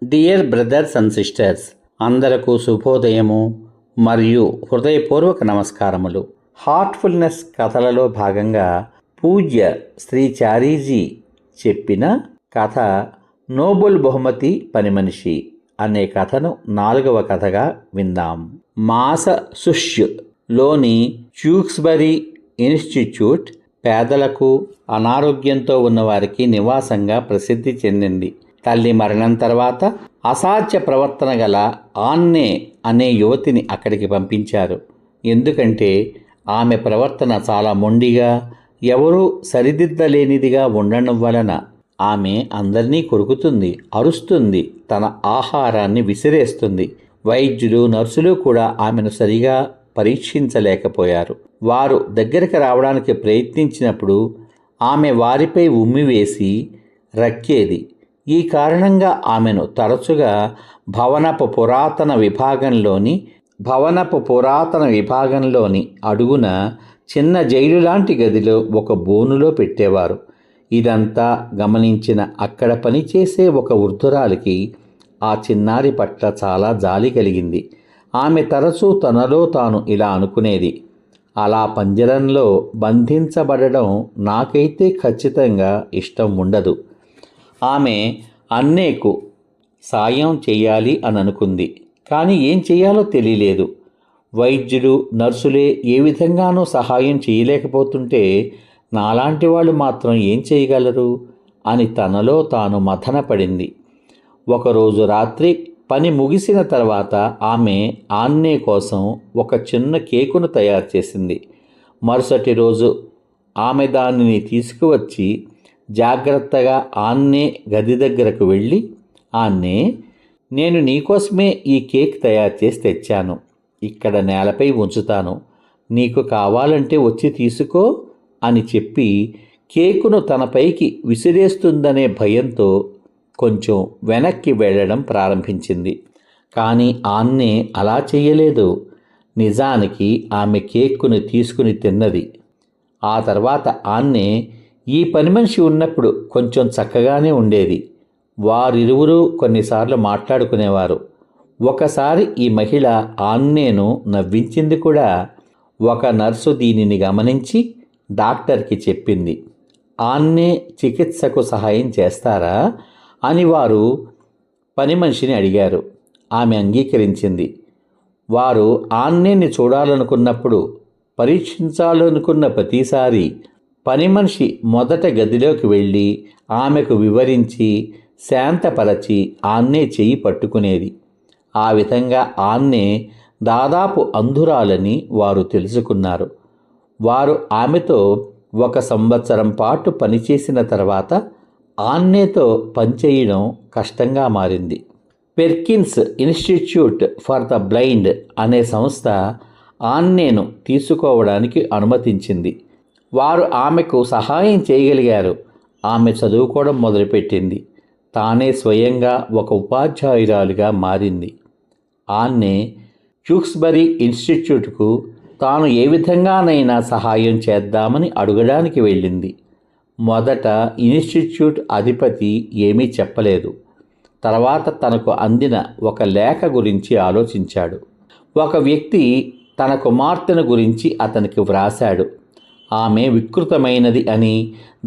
Dear brothers and sisters, అందరకు శుభోదయము మరియు హృదయపూర్వక నమస్కారములు. హార్ట్ఫుల్నెస్ కథలలో భాగంగా పూజ్య శ్రీ చారీజీ చెప్పిన కథ నోబెల్ బహుమతి పనిమనిషి అనే కథను 4వ కథగా విందాం. మాసచుసెట్స్లోని ట్యూక్స్బరీ ఇన్స్టిట్యూట్ పేదలకు, అనారోగ్యంతో ఉన్నవారికి నివాసంగా ప్రసిద్ధి చెందింది. తల్లి మరణం తర్వాత అసాధ్య ప్రవర్తన గల ఆన్నే అనే యువతిని అక్కడికి పంపించారు. ఎందుకంటే ఆమె ప్రవర్తన చాలా మొండిగా, ఎవరూ సరిదిద్దలేనిదిగా ఉండడం వలన ఆమె అందరినీ కొరుకుతుంది, అరుస్తుంది, తన ఆహారాన్ని విసిరేస్తుంది. వైద్యులు, నర్సులు కూడా ఆమెను సరిగా పరీక్షించలేకపోయారు. వారు దగ్గరికి రావడానికి ప్రయత్నించినప్పుడు ఆమె వారిపై ఉమ్మివేసి రక్కేది. ఈ కారణంగా ఆమెను తరచుగా భవనపు పురాతన విభాగంలోని అడుగున చిన్న జైలు లాంటి గదిలో ఒక బోనులో పెట్టేవారు. ఇదంతా గమనించిన అక్కడ పనిచేసే ఒక వృద్ధురాలికి ఆ చిన్నారి పట్ల చాలా జాలి కలిగింది. ఆమె తరచూ తనలో తాను ఇలా అనుకునేది: అలా పంజరంలో బంధించబడడం నాకైతే ఖచ్చితంగా ఇష్టం ఉండదు. ఆమె అన్నేకు సాయం చేయాలి అని అనుకుంది, కానీ ఏం చేయాలో తెలియలేదు. వైద్యులు, నర్సులే ఏ విధంగానూ సహాయం చేయలేకపోతుంటే నాలాంటి వాళ్ళు మాత్రం ఏం చేయగలరు అని తనలో తాను మథనపడింది. ఒకరోజు రాత్రి పని ముగిసిన తర్వాత ఆమె ఆన్నే కోసం ఒక చిన్న కేకును తయారు చేసింది. మరుసటి రోజు ఆమె దానిని తీసుకువచ్చి జాగ్రత్తగా ఆన్నే గది దగ్గరకు వెళ్ళి, ఆన్నే, నేను నీకోసమే ఈ కేక్ తయారు చేసి తెచ్చాను. ఇక్కడ నేలపై ఉంచుతాను, నీకు కావాలంటే వచ్చి తీసుకో అని చెప్పి కేకును తనపైకి విసిరేస్తుందనే భయంతో కొంచెం వెనక్కి వెళ్ళడం ప్రారంభించింది. కానీ ఆన్నే అలా చేయలేదు. నిజానికి ఆమె కేక్కును తీసుకుని తిన్నది. ఆ తర్వాత ఆన్నే ఈ పని మనిషి ఉన్నప్పుడు కొంచెం చక్కగానే ఉండేది. వారిరువురు కొన్నిసార్లు మాట్లాడుకునేవారు. ఒకసారి ఈ మహిళ ఆన్నేను నవ్వించింది కూడా. ఒక నర్సు దీనిని గమనించి డాక్టర్కి చెప్పింది. ఆన్నే చికిత్సకు సహాయం చేస్తారా అని వారు పని మనిషిని అడిగారు. ఆమె అంగీకరించింది. వారు ఆన్నేని చూడాలనుకున్నప్పుడు, పరీక్షించాలనుకున్న ప్రతిసారి పని మనిషి మొదట గదిలోకి వెళ్ళి ఆమెకు వివరించి శాంతపరచి ఆన్నే చెయ్యి పట్టుకునేది. ఆ విధంగా ఆన్నే దాదాపు అంధురాలని వారు తెలుసుకున్నారు. వారు ఆమెతో 1 సంవత్సరం పాటు పనిచేసిన తర్వాత ఆన్నేతో పనిచేయడం కష్టంగా మారింది. Perkins institute for the blind అనే సంస్థ ఆన్నేను తీసుకోవడానికి అనుమతించింది. వారు ఆమెకు సహాయం చేయగలిగారు. ఆమె చదువుకోవడం మొదలుపెట్టింది. తానే స్వయంగా ఒక ఉపాధ్యాయురాలిగా మారింది. ఆన్నే ట్యూక్స్బరీ ఇన్స్టిట్యూట్కు తాను ఏ విధంగానైనా సహాయం చేద్దామని అడగడానికి వెళ్ళింది. మొదట ఇన్స్టిట్యూట్ అధిపతి ఏమీ చెప్పలేదు. తర్వాత తనకు అందిన ఒక లేఖ గురించి ఆలోచించాడు. ఒక వ్యక్తి తన కుమార్తెను గురించి అతనికి వ్రాశాడు. ఆమె వికృతమైనది అని,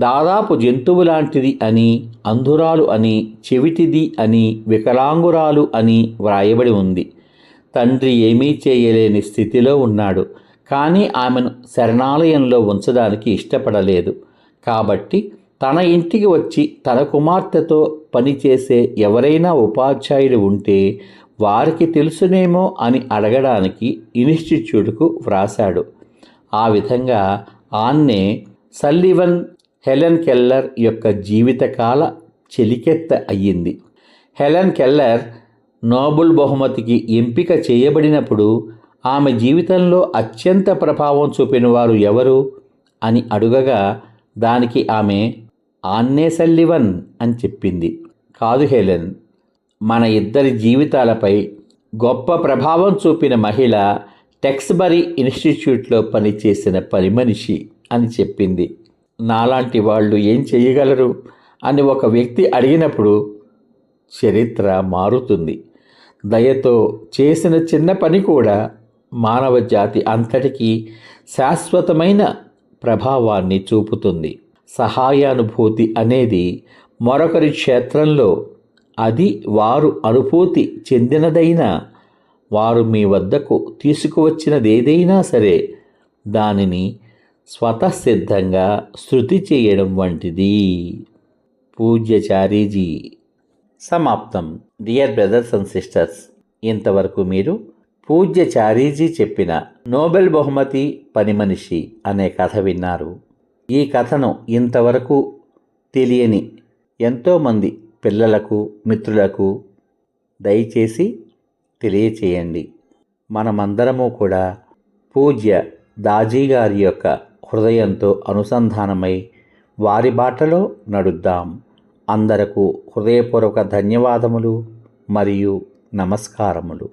దాదాపు జంతువు లాంటిది అని, అంధురాలు అని, చెవిటిది అని, వికలాంగురాలు అని వ్రాయబడి ఉంది. తండ్రి ఏమీ చేయలేని స్థితిలో ఉన్నాడు. కానీ ఆమెను శరణాలయంలో ఉంచడానికి ఇష్టపడలేదు. కాబట్టి తన ఇంటికి వచ్చి తన కుమార్తెతో పనిచేసే ఎవరైనా ఉపాధ్యాయులు ఉంటే వారికి తెలుసునేమో అని అడగడానికి ఇన్స్టిట్యూట్కు వ్రాశాడు. ఆ విధంగా ఆన్నే సల్లివన్ హెలెన్ కెల్లర్ యొక్క జీవితకాల చెలికెత్త అయ్యింది. హెలెన్ కెల్లర్ నోబెల్ బహుమతికి ఎంపిక చేయబడినప్పుడు ఆమె జీవితంలో అత్యంత ప్రభావం చూపిన వారు ఎవరు అని అడుగగా దానికి ఆమె ఆన్నే సల్లివన్ అని చెప్పింది. కాదు హెలెన్, మన ఇద్దరి జీవితాలపై గొప్ప ప్రభావం చూపిన మహిళ టెక్స్బరీ ఇన్స్టిట్యూట్లో పనిచేసిన పని మనిషి అని చెప్పింది. నాలాంటి వాళ్ళు ఏం చేయగలరు అని ఒక వ్యక్తి అడిగినప్పుడు చరిత్ర మారుతుంది. దయతో చేసిన చిన్న పని కూడా మానవ జాతి అంతటికీ శాశ్వతమైన ప్రభావాన్ని చూపుతుంది. సహాయానుభూతి అనేది మరొకరి క్షేత్రంలో అది వారు అనుభూతి చెందినదైనా, వారు మీ వద్దకు తీసుకువచ్చినదేదైనా సరే దానిని స్వతసిద్ధంగా శృతి చేయడం వంటిది. పూజ్యచారీజీ. సమాప్తం. డియర్ బ్రదర్స్ అండ్ సిస్టర్స్, ఇంతవరకు మీరు పూజ్యచారీజీ చెప్పిన నోబెల్ బహుమతి పని మనిషి అనే కథ విన్నారు. ఈ కథను ఇంతవరకు తెలియని ఎంతోమంది పిల్లలకు, మిత్రులకు దయచేసి తెలియచేయండి. మనమందరము కూడా పూజ్య దాజీ గారి యొక్క హృదయంతో అనుసంధానమై వారి బాటలో నడుద్దాం. అందరకు హృదయపూర్వక ధన్యవాదములు మరియు నమస్కారములు.